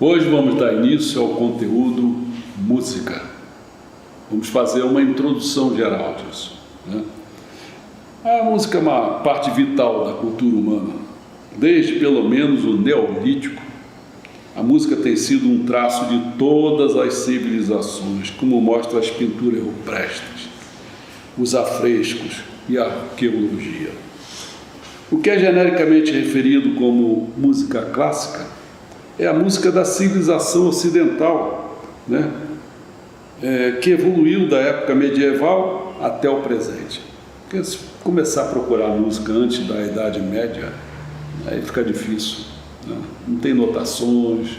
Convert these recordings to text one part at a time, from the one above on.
Hoje vamos dar início ao conteúdo música. Vamos fazer uma introdução geral disso, né? A música é uma parte vital da cultura humana. Desde pelo menos o Neolítico, a música tem sido um traço de todas as civilizações, como mostram as pinturas rupestres, os afrescos e a arqueologia. O que é genericamente referido como música clássica é a música da civilização ocidental, né? Que evoluiu da época medieval até o presente. Porque se começar a procurar música antes da Idade Média, aí fica difícil, né? Não tem notações,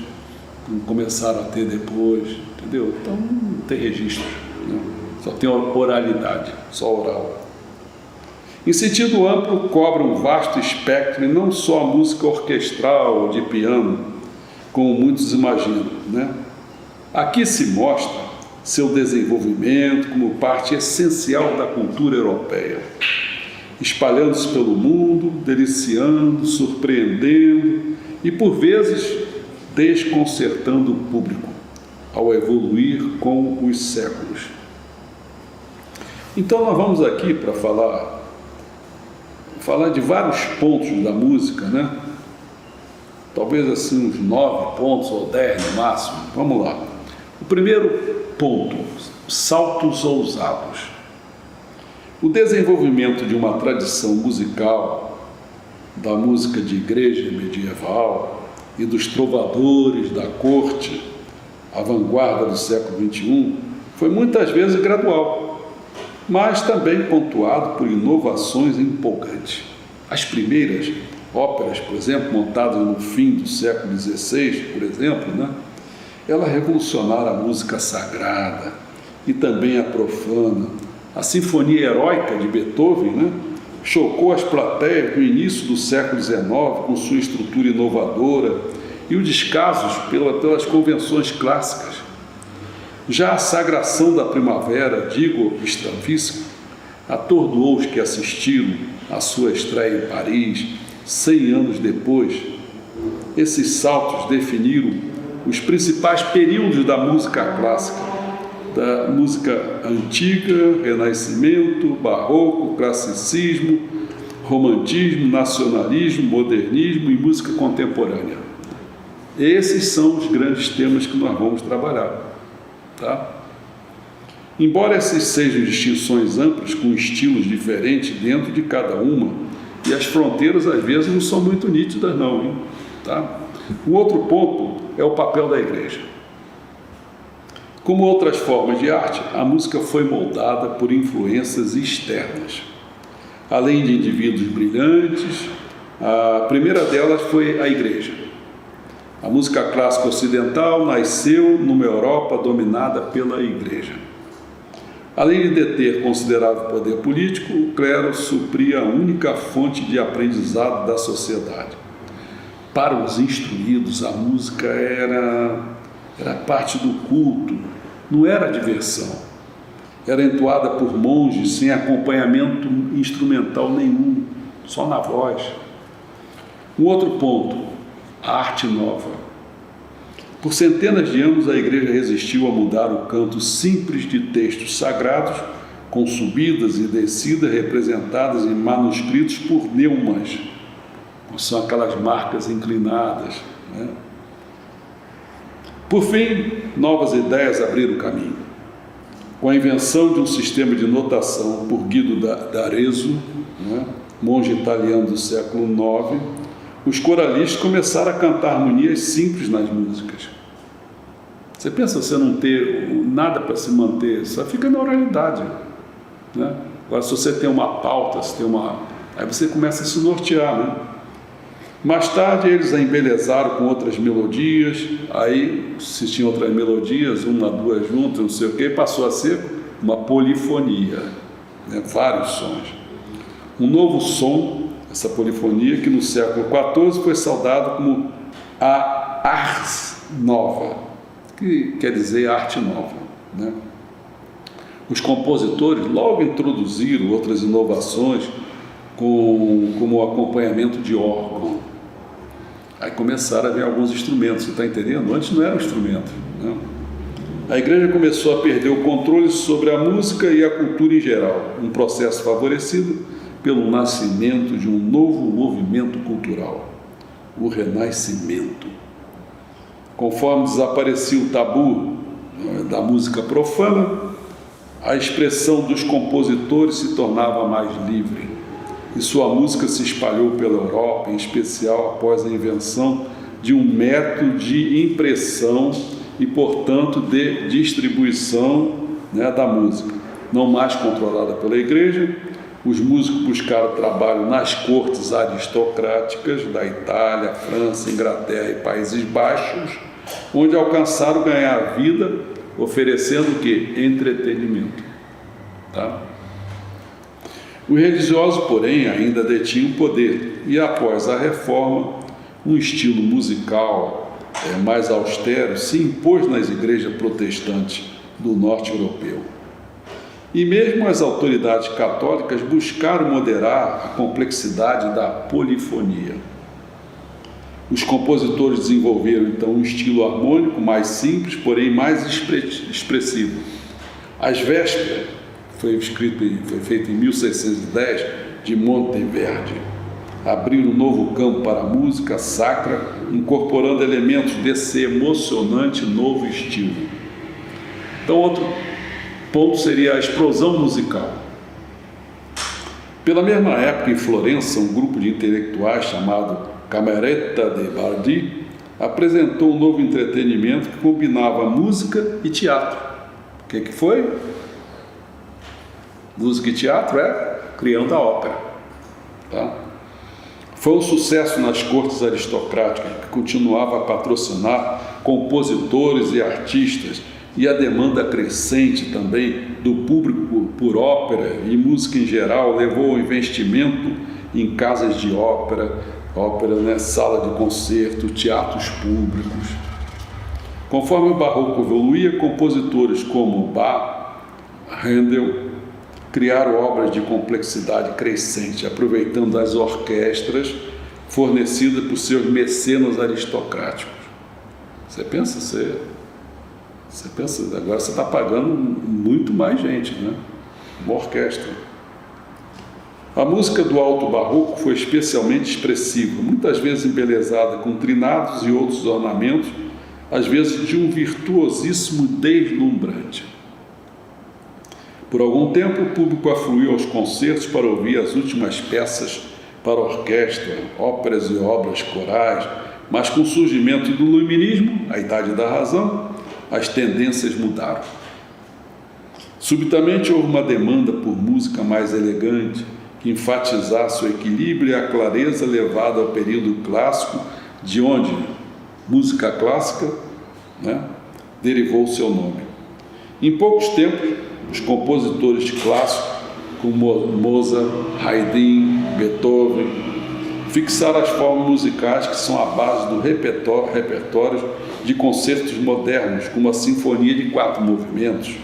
não começaram a ter depois, entendeu? Então não tem registro, né? Só tem oralidade, só oral. Em sentido amplo, cobre um vasto espectro, e não só a música orquestral ou de piano, como muitos imaginam, né? Aqui se mostra seu desenvolvimento como parte essencial da cultura europeia, espalhando-se pelo mundo, deliciando, surpreendendo e, por vezes, desconcertando o público, ao evoluir com os séculos. Então nós vamos aqui para falar de vários pontos da música, né? Talvez assim uns 9 pontos ou 10 no máximo. Vamos lá. O primeiro ponto, saltos ousados. O desenvolvimento de uma tradição musical, da música de igreja medieval e dos trovadores da corte, a vanguarda do século XXI, foi muitas vezes gradual, mas também pontuado por inovações empolgantes. As primeiras óperas, por exemplo, montadas no fim do século XVI, por exemplo, elas revolucionaram a música sagrada e também a profana. A Sinfonia Heróica de Beethoven, chocou as plateias no início do século XIX com sua estrutura inovadora e os descasos pelas convenções clássicas. Já a Sagração da Primavera de Igor Stravinsky atordoou os que assistiram à sua estreia em Paris 100 anos depois. Esses saltos definiram os principais períodos da música clássica, da música antiga, Renascimento, Barroco, Classicismo, Romantismo, Nacionalismo, Modernismo e música contemporânea. Esses são os grandes temas que nós vamos trabalhar, tá? Embora essas sejam distinções amplas, com estilos diferentes dentro de cada uma, e as fronteiras às vezes não são muito nítidas não, tá? O outro ponto é o papel da igreja. Como outras formas de arte, a música foi moldada por influências externas. Além de indivíduos brilhantes, a primeira delas foi a igreja. A música clássica ocidental nasceu numa Europa dominada pela igreja. Além de deter considerável poder político, o clero supria a única fonte de aprendizado da sociedade. Para os instruídos, a música era parte do culto, não era diversão. Era entoada por monges sem acompanhamento instrumental nenhum, só na voz. Um outro ponto, a arte nova. Por centenas de anos, a igreja resistiu a mudar o canto simples de textos sagrados, com subidas e descidas representadas em manuscritos por neumas, são aquelas marcas inclinadas. Por fim, novas ideias abriram o caminho. Com a invenção de um sistema de notação por Guido d'Arezzo, monge italiano do século IX, os coralistas começaram a cantar harmonias simples nas músicas. Você pensa você não ter nada para se manter, só fica na oralidade. Agora, se você tem uma pauta, aí você começa a se nortear. Mais tarde, eles a embelezaram com outras melodias, aí se tinham outras melodias, uma, duas juntas, não sei o quê, passou a ser uma polifonia, vários sons. Um novo som, essa polifonia, que no século XIV foi saudado como a ars nova, que quer dizer arte nova. Os compositores logo introduziram outras inovações como o acompanhamento de órgão. Aí começaram a ver alguns instrumentos, você está entendendo? Antes não era um instrumento. A igreja começou a perder o controle sobre a música e a cultura em geral, um processo favorecido pelo nascimento de um novo movimento cultural, o Renascimento. Conforme desaparecia o tabu da música profana, a expressão dos compositores se tornava mais livre e sua música se espalhou pela Europa, em especial após a invenção de um método de impressão e, portanto, de distribuição da música, não mais controlada pela igreja. Os músicos buscaram trabalho nas cortes aristocráticas da Itália, França, Inglaterra e Países Baixos, onde alcançaram ganhar vida oferecendo o quê? Entretenimento. Os religiosos, porém, ainda detinham poder e, após a reforma, um estilo musical mais austero se impôs nas igrejas protestantes do norte europeu. E mesmo as autoridades católicas buscaram moderar a complexidade da polifonia. Os compositores desenvolveram, então, um estilo harmônico mais simples, porém mais expressivo. As Vésperas foi feito em 1610, de Monteverdi. Abriu um novo campo para a música sacra, incorporando elementos desse emocionante novo estilo. Então, outro ponto seria a explosão musical. Pela mesma época, em Florença, um grupo de intelectuais chamado Cameretta de Bardi apresentou um novo entretenimento que combinava música e teatro. O que foi? Música e teatro criando a ópera. Tá? Foi um sucesso nas cortes aristocráticas, que continuava a patrocinar compositores e artistas, e a demanda crescente também do público por ópera e música em geral levou ao investimento em casas de ópera, sala de concerto, teatros públicos. Conforme o barroco evoluía, compositores como Bach, Handel, criaram obras de complexidade crescente, aproveitando as orquestras fornecidas por seus mecenas aristocráticos. Você pensa, agora você está pagando muito mais gente, né? Uma orquestra. A música do alto barroco foi especialmente expressiva, muitas vezes embelezada com trinados e outros ornamentos, às vezes de um virtuosíssimo deslumbrante. Por algum tempo, o público afluiu aos concertos para ouvir as últimas peças para orquestra, óperas e obras corais, mas com o surgimento do iluminismo, a idade da razão, as tendências mudaram. Subitamente houve uma demanda por música mais elegante, que enfatizasse o equilíbrio e a clareza levada ao período clássico, de onde música clássica, derivou o seu nome. Em poucos tempos, os compositores clássicos, como Mozart, Haydn, Beethoven, fixaram as formas musicais que são a base do repertório de concertos modernos, como a Sinfonia de 4 movimentos,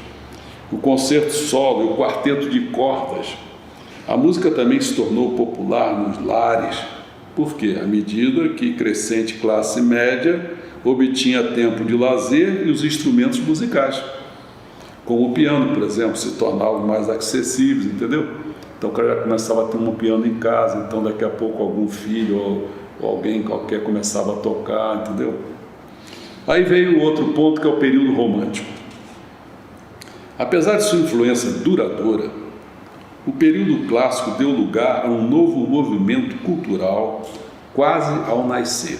o concerto solo e o quarteto de cordas. A música também se tornou popular nos lares, porque à medida que crescente classe média obtinha tempo de lazer e os instrumentos musicais, como o piano, por exemplo, se tornavam mais acessíveis, entendeu? Então o cara já começava a ter um piano em casa, então daqui a pouco algum filho ou alguém qualquer começava a tocar, entendeu? Aí veio o outro ponto, que é o período romântico. Apesar de sua influência duradoura, o período clássico deu lugar a um novo movimento cultural quase ao nascer.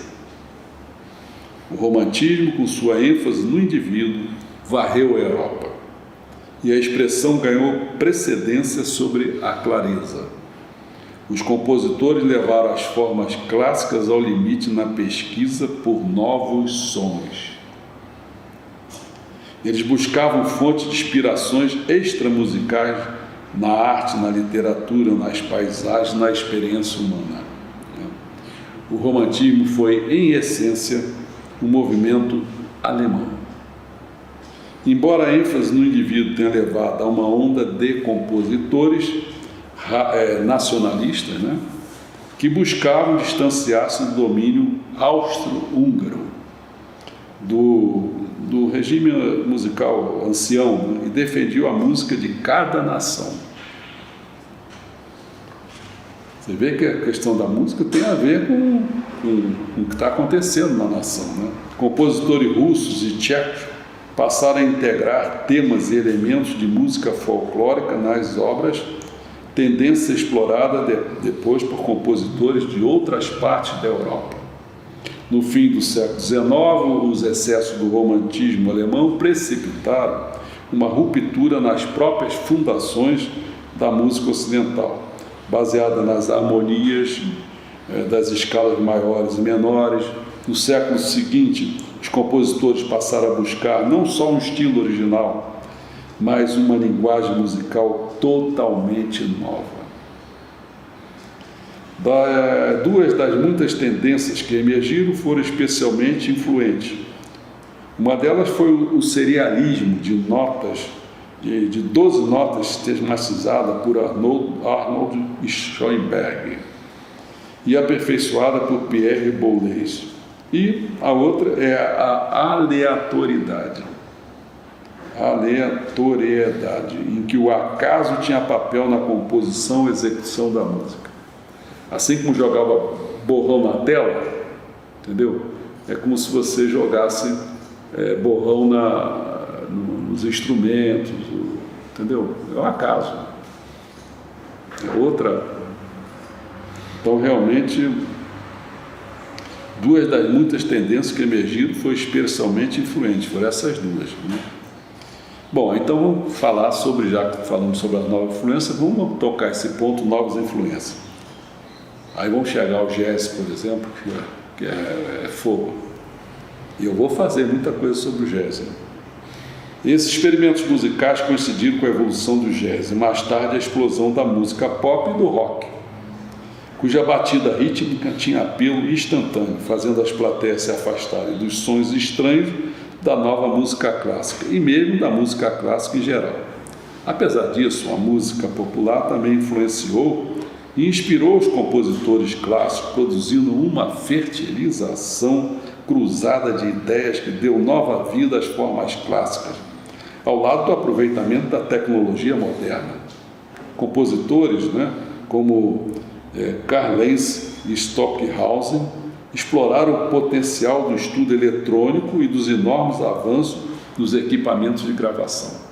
O romantismo, com sua ênfase no indivíduo, varreu a Europa, e a expressão ganhou precedência sobre a clareza. Os compositores levaram as formas clássicas ao limite na pesquisa por novos sons. Eles buscavam fontes de inspirações extramusicais na arte, na literatura, nas paisagens, na experiência humana. O romantismo foi, em essência, um movimento alemão. Embora a ênfase no indivíduo tenha levado a uma onda de compositores nacionalistas, que buscavam distanciar-se do domínio austro-húngaro, do regime musical ancião, e defendiam a música de cada nação. Você vê que a questão da música tem a ver com o que está acontecendo na nação. Compositores russos e tchecos passaram a integrar temas e elementos de música folclórica nas obras, tendência explorada depois por compositores de outras partes da Europa. No fim do século XIX, os excessos do romantismo alemão precipitaram uma ruptura nas próprias fundações da música ocidental, baseada nas harmonias das escalas maiores e menores. No século seguinte, os compositores passaram a buscar não só um estilo original, mas uma linguagem musical totalmente nova. Duas das muitas tendências que emergiram foram especialmente influentes. Uma delas foi o serialismo de notas, de 12 notas sistematizadas por Arnold Schoenberg e aperfeiçoada por Pierre Boulez. E a outra é a aleatoriedade, em que o acaso tinha papel na composição e execução da música. Assim como jogava borrão na tela, entendeu? É como se você jogasse borrão no os instrumentos, entendeu? É um acaso. É outra. Então, realmente, duas das muitas tendências que emergiram foram especialmente influentes, foram essas duas, né? Bom, então vamos falar sobre, já que falamos sobre as novas influências, vamos tocar esse ponto, novas influências. Aí vamos chegar ao jazz, por exemplo, que é fogo. E eu vou fazer muita coisa sobre o jazz, né? Esses experimentos musicais coincidiram com a evolução do jazz e mais tarde a explosão da música pop e do rock, cuja batida rítmica tinha apelo instantâneo, fazendo as plateias se afastarem dos sons estranhos da nova música clássica e mesmo da música clássica em geral. Apesar disso, a música popular também influenciou e inspirou os compositores clássicos, produzindo uma fertilização cruzada de ideias que deu nova vida às formas clássicas, ao lado do aproveitamento da tecnologia moderna. Compositores, né, como Karl Heinz e Stockhausen exploraram o potencial do estudo eletrônico e dos enormes avanços dos equipamentos de gravação.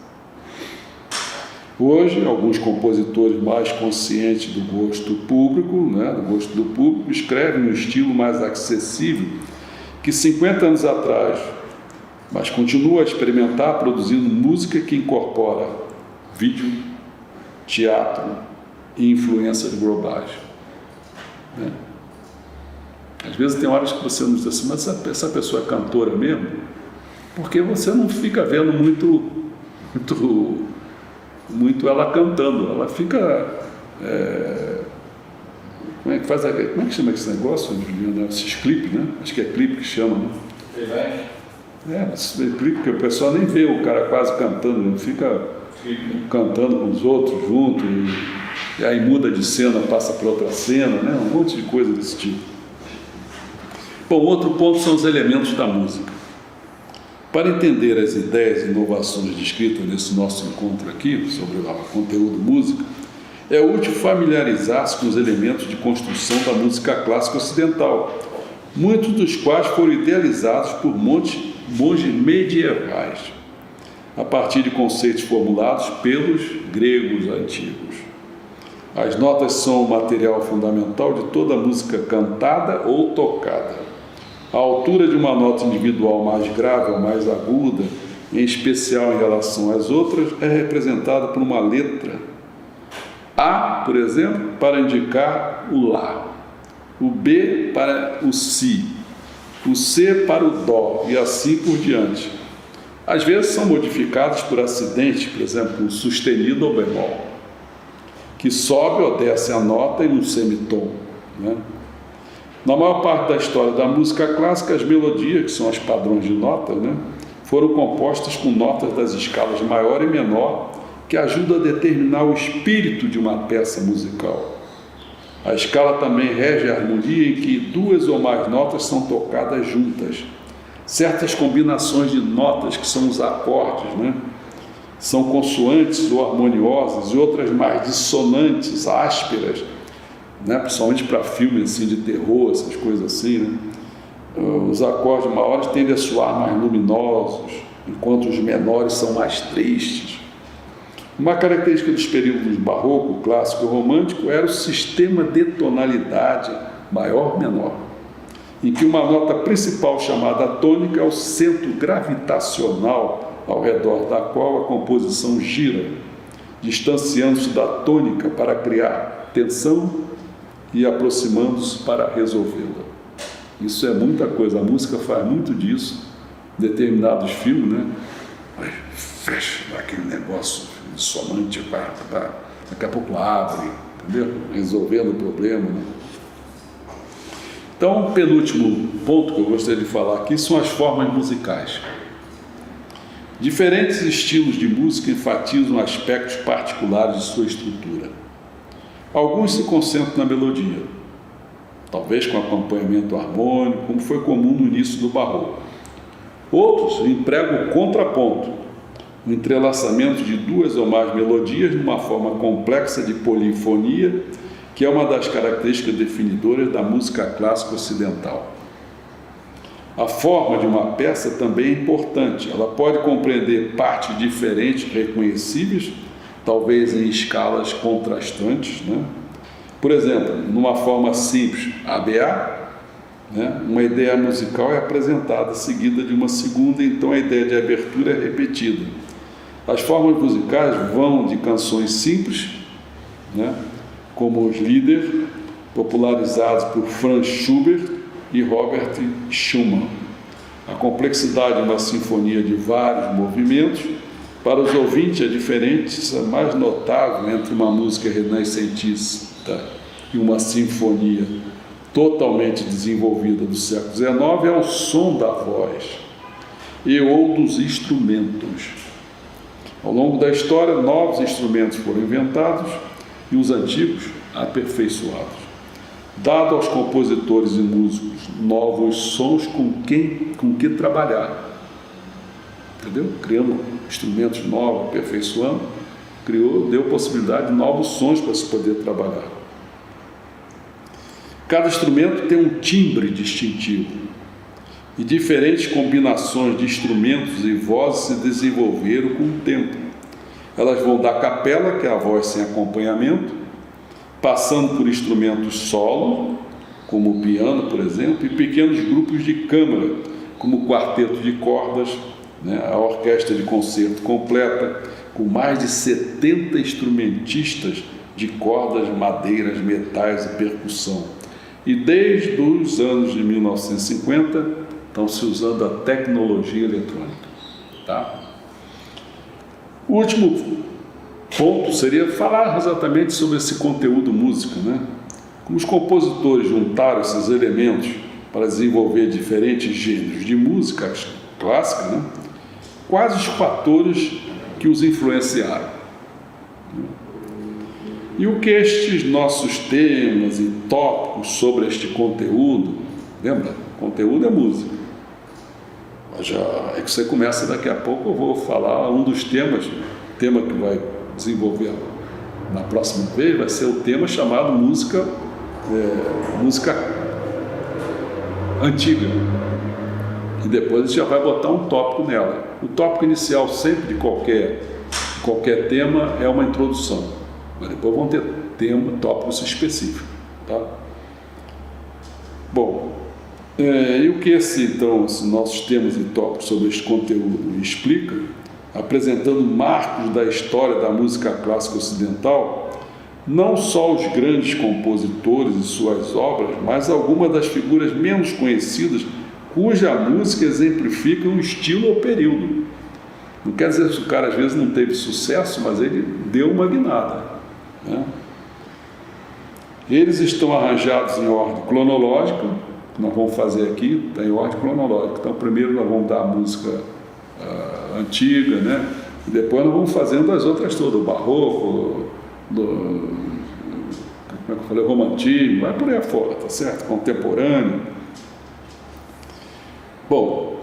Hoje, alguns compositores mais conscientes do gosto público, escrevem no estilo mais acessível que 50 anos atrás, mas continuam a experimentar produzindo música que incorpora vídeo, teatro e influências globais, né? Às vezes tem horas que você não diz assim, mas essa pessoa é cantora mesmo? Porque você não fica vendo muito ela cantando, ela fica... Como é que chama esse negócio, Juliana? Esses clipes, né? Acho que é clipe que chama, né? Clipe que o pessoal nem vê o cara quase cantando, ele fica cantando com os outros junto, e aí muda de cena, passa para outra cena, né? Um monte de coisa desse tipo. Bom, outro ponto são os elementos da música. Para entender as ideias e inovações descritas nesse nosso encontro aqui, sobre o conteúdo música, é útil familiarizar-se com os elementos de construção da música clássica ocidental, muitos dos quais foram idealizados por monges medievais, a partir de conceitos formulados pelos gregos antigos. As notas são o material fundamental de toda música cantada ou tocada. A altura de uma nota individual mais grave ou mais aguda, em especial em relação às outras, é representada por uma letra A, por exemplo, para indicar o Lá, o B para o Si, o C para o Dó e assim por diante. Às vezes são modificados por acidente, por exemplo, um sustenido ou bemol, que sobe ou desce a nota em um semitom, né? Na maior parte da história da música clássica, as melodias, que são os padrões de nota, né, foram compostas com notas das escalas maior e menor, que ajudam a determinar o espírito de uma peça musical. A escala também rege a harmonia em que duas ou mais notas são tocadas juntas. Certas combinações de notas, que são os acordes, né, são consoantes ou harmoniosas, e outras mais dissonantes, ásperas, né, principalmente para filmes assim, de terror, essas coisas assim, né? Os acordes maiores tendem a soar mais luminosos, enquanto os menores são mais tristes. Uma característica dos períodos barroco, clássico e romântico era o sistema de tonalidade maior-menor, em que uma nota principal chamada tônica é o centro gravitacional ao redor da qual a composição gira, distanciando-se da tônica para criar tensão e aproximando-se para resolvê-la. Isso é muita coisa, a música faz muito disso, determinados filmes, né? Fecha aquele negócio dissonante, daqui a pouco abre, entendeu? Resolvendo o problema, né? Então, o penúltimo ponto que eu gostaria de falar aqui são as formas musicais. Diferentes estilos de música enfatizam aspectos particulares de sua estrutura. Alguns se concentram na melodia, talvez com acompanhamento harmônico, como foi comum no início do barroco. Outros empregam o contraponto, o entrelaçamento de duas ou mais melodias numa forma complexa de polifonia, que é uma das características definidoras da música clássica ocidental. A forma de uma peça também é importante. Ela pode compreender partes diferentes, reconhecíveis, talvez em escalas contrastantes, né? Por exemplo, numa forma simples, ABA, né? Uma ideia musical é apresentada, seguida de uma segunda, então a ideia de abertura é repetida. As formas musicais vão de canções simples, né? Como os Lieder, popularizados por Franz Schubert e Robert Schumann. A complexidade de uma sinfonia de vários movimentos. Para os ouvintes, a diferença mais notável entre uma música renascentista e uma sinfonia totalmente desenvolvida do século XIX é o som da voz e ou dos instrumentos. Ao longo da história, novos instrumentos foram inventados e os antigos aperfeiçoados. Dado aos compositores e músicos novos sons com que trabalhar. Entendeu? Criando instrumentos novos, aperfeiçoando, deu possibilidade de novos sons para se poder trabalhar. Cada instrumento tem um timbre distintivo e diferentes combinações de instrumentos e vozes se desenvolveram com o tempo. Elas vão da capela, que é a voz sem acompanhamento, passando por instrumentos solo, como o piano, por exemplo, e pequenos grupos de câmara, como o quarteto de cordas, né, a orquestra de concerto completa, com mais de 70 instrumentistas de cordas, madeiras, metais e percussão. E desde os anos de 1950, estão se usando a tecnologia eletrônica. Tá? O último ponto seria falar exatamente sobre esse conteúdo música, né? Como os compositores juntaram esses elementos para desenvolver diferentes gêneros de música clássica, né? Quais os fatores que os influenciaram? E o que estes nossos temas e tópicos sobre este conteúdo, lembra? Conteúdo é música. Já é que você começa daqui a pouco, eu vou falar um dos temas, tema que vai desenvolver na próxima vez, vai ser o tema chamado música antiga. E depois a gente já vai botar um tópico nela. O tópico inicial sempre de qualquer tema é uma introdução, mas depois vão ter tópicos específicos, tá? Bom, e o que esses nossos temas e tópicos sobre este conteúdo explica, apresentando marcos da história da música clássica ocidental, não só os grandes compositores e suas obras, mas algumas das figuras menos conhecidas cuja música exemplifica um estilo ou período. Não quer dizer que o cara às vezes não teve sucesso, mas ele deu uma guinada, né? Eles estão arranjados em ordem cronológica, que nós vamos fazer aqui, está em ordem cronológica. Então primeiro nós vamos dar a música antiga, né? E depois nós vamos fazendo as outras todas, o barroco, como é que eu falei, romantismo, vai por aí afora, tá certo? Contemporâneo. Bom,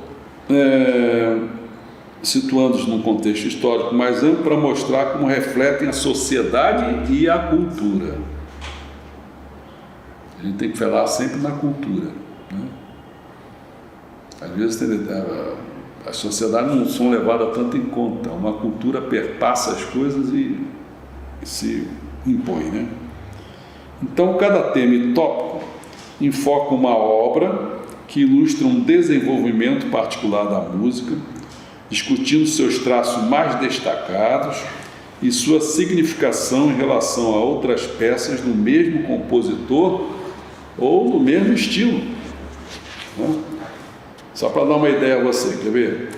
situando-nos num contexto histórico mais amplo para mostrar como refletem a sociedade e a cultura. A gente tem que falar sempre na cultura, né? Às vezes as sociedades não são levadas tanto em conta, uma cultura perpassa as coisas e se impõe, né? Então, cada tema e tópico enfoca uma obra que ilustra um desenvolvimento particular da música, discutindo seus traços mais destacados e sua significação em relação a outras peças do mesmo compositor ou do mesmo estilo, né? Só para dar uma ideia a você, quer ver?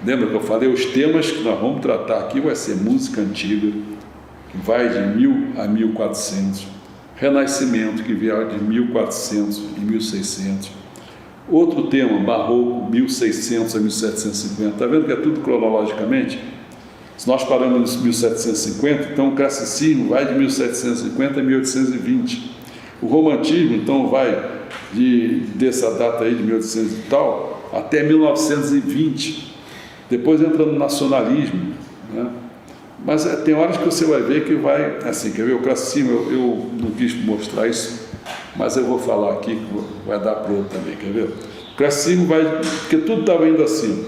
Lembra que eu falei, os temas que nós vamos tratar aqui vai ser música antiga, que vai de 1000 a 1400, Renascimento, que vai de 1400 e 1600, outro tema, Barroco, 1600 a 1750, está vendo que é tudo cronologicamente? Se nós paramos em 1750, então o classicismo vai de 1750 a 1820, o romantismo, então, vai dessa data aí de 1800 e tal, até 1920, depois entra no nacionalismo, né? Mas tem horas que você vai ver que vai, assim, quer ver, o classicismo, eu não quis mostrar isso, mas eu vou falar aqui, que vai dar para outro também, quer ver? Classicismo vai, porque tudo estava indo assim.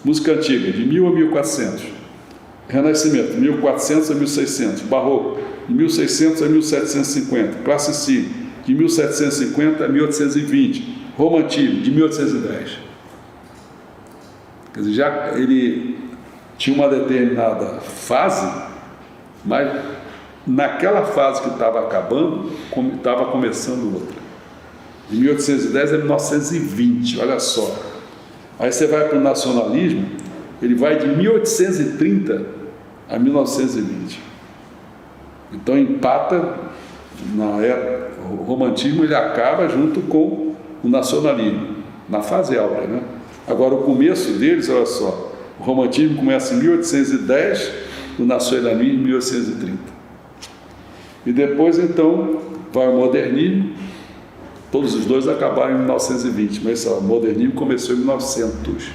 Música antiga, de 1000 a 1400. Renascimento, de 1400 a 1600. Barroco, de 1600 a 1750. Classicismo, de 1750 a 1820. Romantismo, de 1810. Quer dizer, já ele tinha uma determinada fase, mas naquela fase que estava acabando, estava começando outra. De 1810 a 1920, olha só. Aí você vai para o nacionalismo, ele vai de 1830 a 1920. Então empata, o romantismo ele acaba junto com o nacionalismo, na fase áurea, né? Agora o começo deles, olha só, o romantismo começa em 1810, o nacionalismo em 1830. E depois então vai o modernismo, todos os dois acabaram em 1920, mas o modernismo começou em 1900,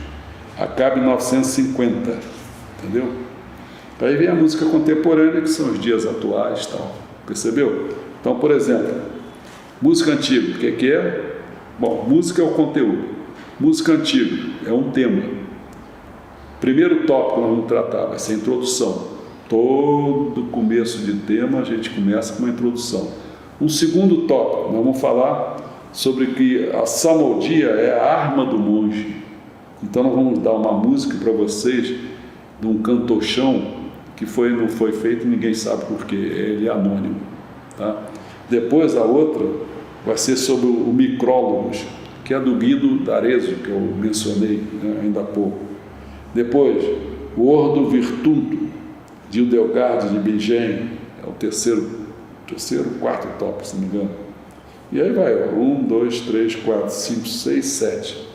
acaba em 1950, entendeu? Aí vem a música contemporânea, que são os dias atuais, tal, percebeu? Então, por exemplo, música antiga, o que é? Bom, música é o conteúdo, música antiga é um tema. Primeiro tópico que nós vamos tratar vai ser a introdução. Todo começo de tema a gente começa com uma introdução. Um segundo tópico, nós vamos falar sobre que a salmodia é a arma do monge. Então nós vamos dar uma música para vocês de um cantochão que não foi feito, ninguém sabe porquê, ele é anônimo. Tá? Depois a outra vai ser sobre o Micrólogos, que é do Guido D'Arezzo, que eu mencionei, né, ainda há pouco. Depois, o Ordo Virtunto, de Hildegarde de Bingen, é o terceiro, quarto tópico, se não me engano. E aí vai, 1, 2, 3, 4, 5, 6, 7.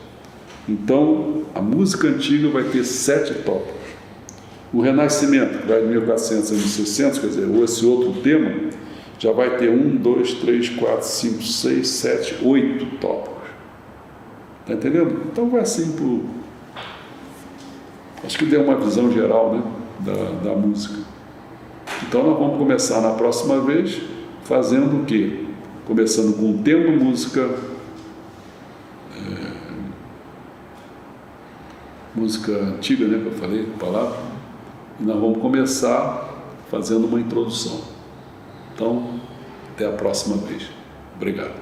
Então, a música antiga vai ter 7 tópicos. O Renascimento, que vai de 1400 a 1600, quer dizer, esse outro tema, já vai ter 1, 2, 3, 4, 5, 6, 7, 8 tópicos. Está entendendo? Então vai assim por... Acho que deu uma visão geral, né, da música. Então nós vamos começar na próxima vez fazendo o quê? Começando com o tema música antiga, né, que eu falei, a palavra, e nós vamos começar fazendo uma introdução. Então, até a próxima vez. Obrigado.